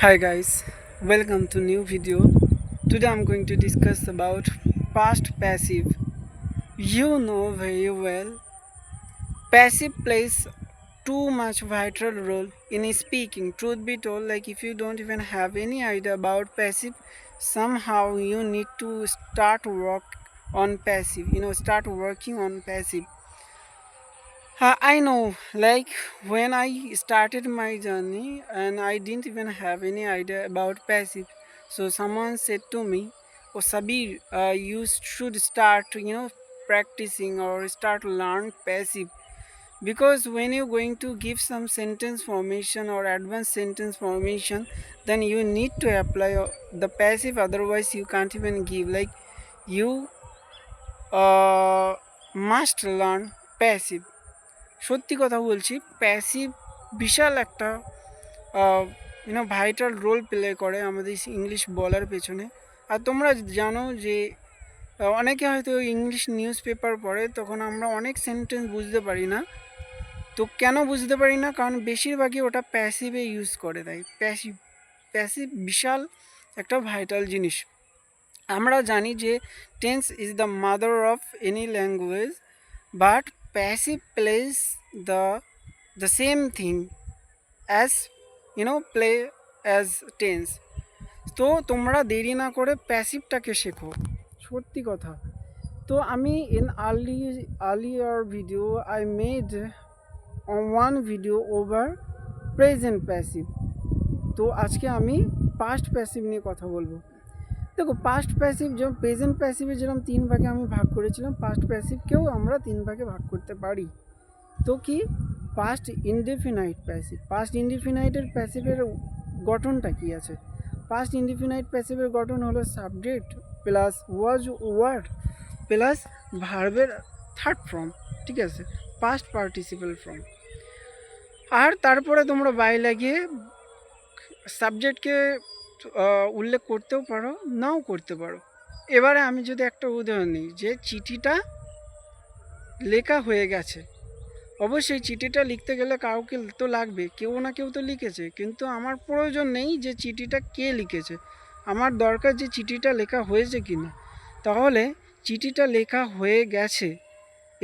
Hi guys, welcome to new video. Today I'm going to discuss about past passive. You know very well, passive plays too much vital role in speaking. Truth be told, like if you don't even have any idea about passive, somehow you need to start work on passive. Start working on passive. I know, like when I started my journey and I didn't even have any idea about passive. So someone said to me, "Oh, Sabir, you should start, practicing or start learn passive because when you're going to give some sentence formation or advanced sentence formation, then you need to apply the passive. Otherwise, you can't even give. Like you must learn passive." সত্যি কথা বলছি, passive বিশাল একটা vital role play করে আমাদের English বলার পেছনে। আর তোমরা জানো যে অনেকে হয়তো ইংলিশ নিউজ পেপার পড়ে, তখন আমরা অনেক সেন্টেন্স বুঝতে পারি না। তো কেন বুঝতে পারি না? কারণ বেশিরভাগই ওটা প্যাসিভে ইউজ করে দেয়। প্যাসিভ প্যাসিভ বিশাল একটা ভাইটাল জিনিস। আমরা জানি যে tense is the mother of any language, but passive plays the same thing as play as tense. তো তোমরা দেরি না করে প্যাসিভটাকে শেখো, সত্যি কথা। তো আমি in earlier video I made one video over present passive. তো আজকে আমি পাস্ট প্যাসিভ নিয়ে কথা বলবো। দেখো, পাস্ট প্যাসিভ যেমন প্রেজেন্ট প্যাসিভে যেরকম 3 ভাগে আমি ভাগ করেছিলাম, পাস্ট প্যাসিভকেও আমরা 3 ভাগে ভাগ করতে পারি। তো কি পাস্ট ইনডেফিনাইট প্যাসিভ, পাস্ট ইনডেফিনাইটের প্যাসিভের গঠনটা কি আছে? পাস্ট ইনডেফিনাইট প্যাসিভের গঠন হলো subject plus was word plus ভার্বের থার্ড ফর্ম, ঠিক আছে, পাস্ট পার্টিসিপেল ফর্ম। আর তারপরে তোমরা বাই লাগিয়ে সাবজেক্টকে উল্লেখ করতেও পারো, নাও করতে পারো। এবারে আমি যদি একটা উদাহরণ নিই, যে চিঠিটা লেখা হয়ে গেছে, অবশ্যই চিঠিটা লিখতে গেলে কাউকে তো লাগবে, কেউ না কেউ তো লিখেছে, কিন্তু আমার প্রয়োজন নেই যে চিঠিটা কে লিখেছে, আমার দরকার যে চিঠিটা লেখা হয়েছে কি না। তাহলে চিঠিটা লেখা হয়ে গেছে,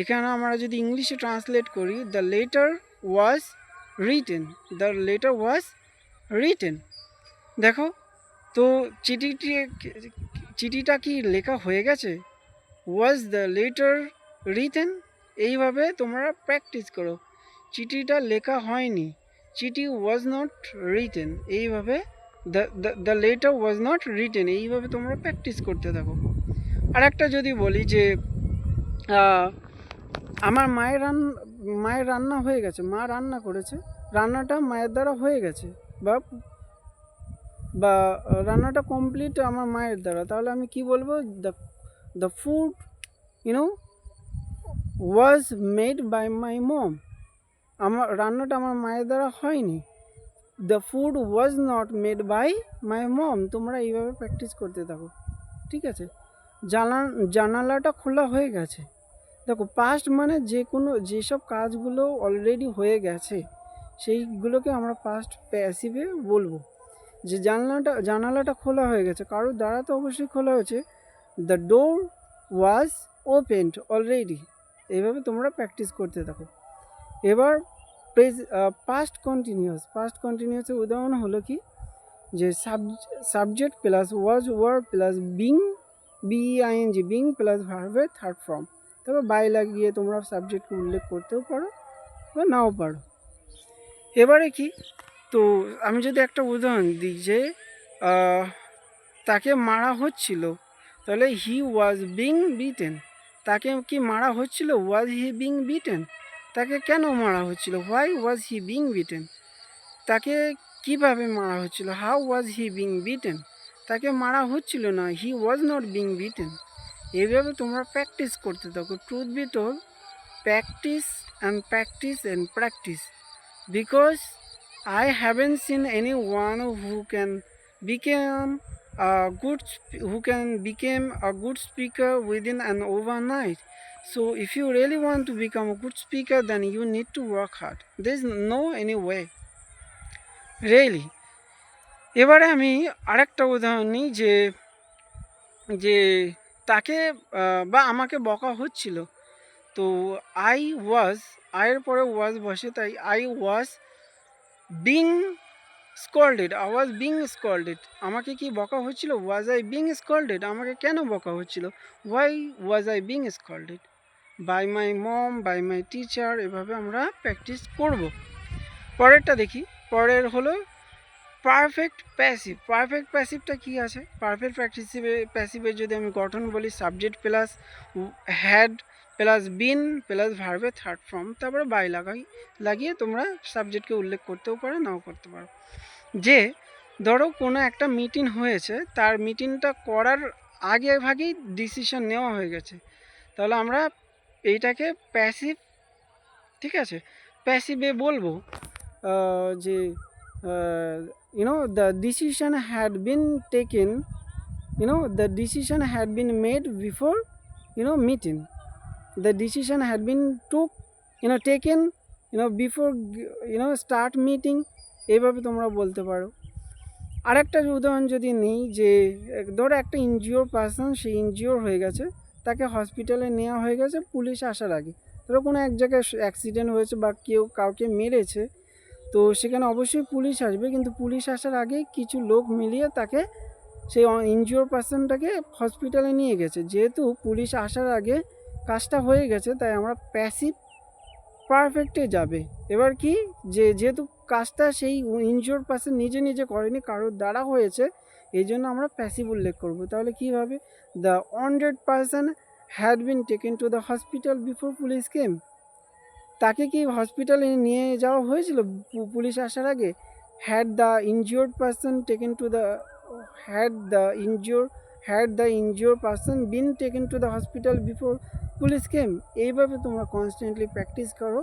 এখানে আমরা যদি ইংলিশে ট্রান্সলেট করি, the letter was written, the letter was written. দেখো, তো চিঠিটা কি লেখা হয়ে গেছে? Was the letter written? এইভাবে তোমরা প্র্যাকটিস করো। চিঠিটা লেখা হয়নি, চিঠি ওয়াজ নট রিটেন, এইভাবে the letter was not written, এইভাবে তোমরা প্র্যাকটিস করতে থাকো। আর একটা যদি বলি যে আমার মায়ের রান্না হয়ে গেছে, মা রান্না করেছে, রান্নাটা মায়ের দ্বারা হয়ে গেছে, বা বা রান্নাটা কমপ্লিট আমার মায়ের দ্বারা, তাহলে আমি কি বলবো? The food was made by my mom. আমার রান্নাটা আমার মায়ের দ্বারা হয়নি, the food was not made by my mom. তোমরা এইভাবে প্র্যাকটিস করতে থাকো, ঠিক আছে। জানালাটা খোলা হয়ে গেছে। দেখো, পাস্ট মানে যেসব কাজগুলো অলরেডি হয়ে গেছে সেইগুলোকে আমরা পাস্ট প্যাসিভে বলবো। যে জানালাটা খোলা হয়ে গেছে, কারোর দ্বারা তো অবশ্যই খোলা হয়েছে, the door was opened already. এইভাবে তোমরা প্র্যাকটিস করতে থাকো। এবার পাস্ট কন্টিনিউয়াসের উদাহরণ হলো কি, যে subject plus was word plus B E I N G being plus ভার্বের থার্ড ফর্ম। তারপর বাই লাগিয়ে তোমরা সাবজেক্টকে উল্লেখ করতেও পারো বা নাও পারো। এবারে কি, তো আমি যদি একটা উদাহরণ দিই, যে তাকে মারা হচ্ছিল, তাহলে হি ওয়াজ বিং বিটেন। তাকে কি মারা হচ্ছিল? ওয়াজ হি বিং বিটেন। তাকে কেন মারা হচ্ছিল? Why was he being beaten. তাকে কিভাবে মারা হচ্ছিল? How was he being beaten. তাকে মারা হচ্ছিল না, হি ওয়াজ নট বিং বিটেন। এইভাবে তোমরা প্র্যাকটিস করতে থাকো। Truth be told, practice and practice, because I haven't seen anyone who can become a good speaker within an overnight. So if you really want to become a good speaker, then you need to work hard. There's no any way, really. এবারে আমি আরেকটা উদাহরণ নিই যে যে তাকে বা আমাকে বকা হচ্ছিল। তো আই ওয়াজ, আয়ের পরে ওয়াজ বসে, তাই I was being scolded, I was being scolded. আমাকে কি বকা হচ্ছিল? Was I being scolded? আমাকে কেন বকা হচ্ছিল? Why was I being scolded? By my mom, by my teacher. এভাবে আমরা প্র্যাকটিস করব। পরেরটা দেখি। পরের হলো পারফেক্ট প্যাসিভ। পারফেক্ট প্যাসিভটা কি আছে? পারফেক্ট প্যাসিভের যদি আমি গঠন বলি, subject plus had plus been plus ভার্বের থার্ড ফর্ম, তারপরে বাই লাগিয়ে তোমরা সাবজেক্টকে উল্লেখ করতেও পারো, নাও করতে পারো। যে ধরো কোনো একটা মিটিং হয়েছে, তার মিটিংটা করার আগে ভাগেই ডিসিশন নেওয়া হয়ে গেছে, তাহলে আমরা এইটাকে প্যাসিভ, ঠিক আছে, প্যাসিভে বলবো যে the decision had been taken, the decision had been made before meeting. The decision had been taken before start meeting. এইভাবে তোমরা বলতে পারো। আরেকটা উদাহরণ যদি নিই, যে ধরো একটা ইনজিওর পারসন, সে ইনজিওর হয়ে গেছে, তাকে হসপিটালে নেওয়া হয়ে গেছে পুলিশ আসার আগে। ধরো কোনো এক জায়গায় অ্যাক্সিডেন্ট হয়েছে বা কেউ কাউকে মেরেছে, তো সেখানে অবশ্যই পুলিশ আসবে, কিন্তু পুলিশ আসার আগে কিছু লোক মিলিয়ে তাকে, সেই ইনজিওর পারসনটাকে হসপিটালে নিয়ে গেছে। যেহেতু পুলিশ আসার আগে কাজটা হয়ে গেছে, তাই আমরা প্যাসিভ পারফেক্টে যাবে। এবার কি, যেহেতু কাজটা সেই ইনজিওর পারসন নিজে নিজে করেনি, কারোর দ্বারা হয়েছে, এই জন্য আমরা প্যাসিভ উল্লেখ করব। তাহলে কীভাবে? The wanted person had been taken to the hospital before police came. তাকে কি হসপিটালে নিয়ে যাওয়া হয়েছিল পুলিশ আসার আগে? Had the injured person taken to the had the injured person been taken to the hospital before police came. এইভাবে তোমরা কনস্ট্যান্টলি প্র্যাকটিস করো।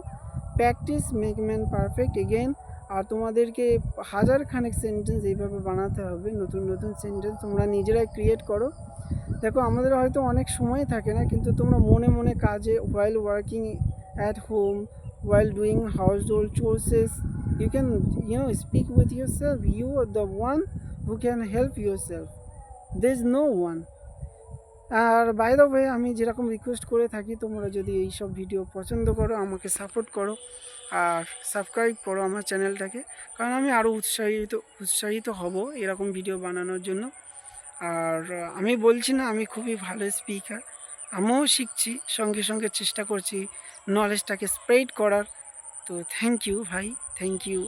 Practice make man perfect again. আর তোমাদেরকে হাজার খানেক সেন্টেন্স এইভাবে বানাতে হবে, নতুন নতুন সেন্টেন্স তোমরা নিজেরাই ক্রিয়েট করো। দেখো, আমাদের হয়তো অনেক সময় থাকে না, কিন্তু তোমরা মনে মনে কাজে, while working at home, while doing household chores, you can speak with yourself. You are the one who can help yourself. There is no one. আর বাই দ্য ওয়ে, আমি যেরকম রিকোয়েস্ট করে থাকি, তোমরা যদি এই সব ভিডিও পছন্দ করো, আমাকে সাপোর্ট করো আর সাবস্ক্রাইব করো আমার চ্যানেলটাকে, কারণ আমি আরও উৎসাহিত হব এরকম ভিডিও বানানোর জন্য। আর আমি বলছি না আমি খুবই ভালো স্পিকার, আমিও শিখছি, সঙ্গে সঙ্গে চেষ্টা করছি নলেজটাকে স্প্রেড করার। তো থ্যাংক ইউ ভাই, থ্যাংক ইউ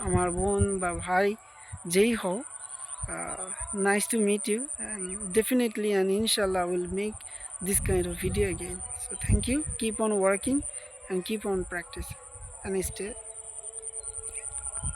আমার বোন বা ভাই যেই হও। Nice to meet you, and definitely and inshallah I will make this kind of video again. So thank you, keep on working and keep on practicing and stay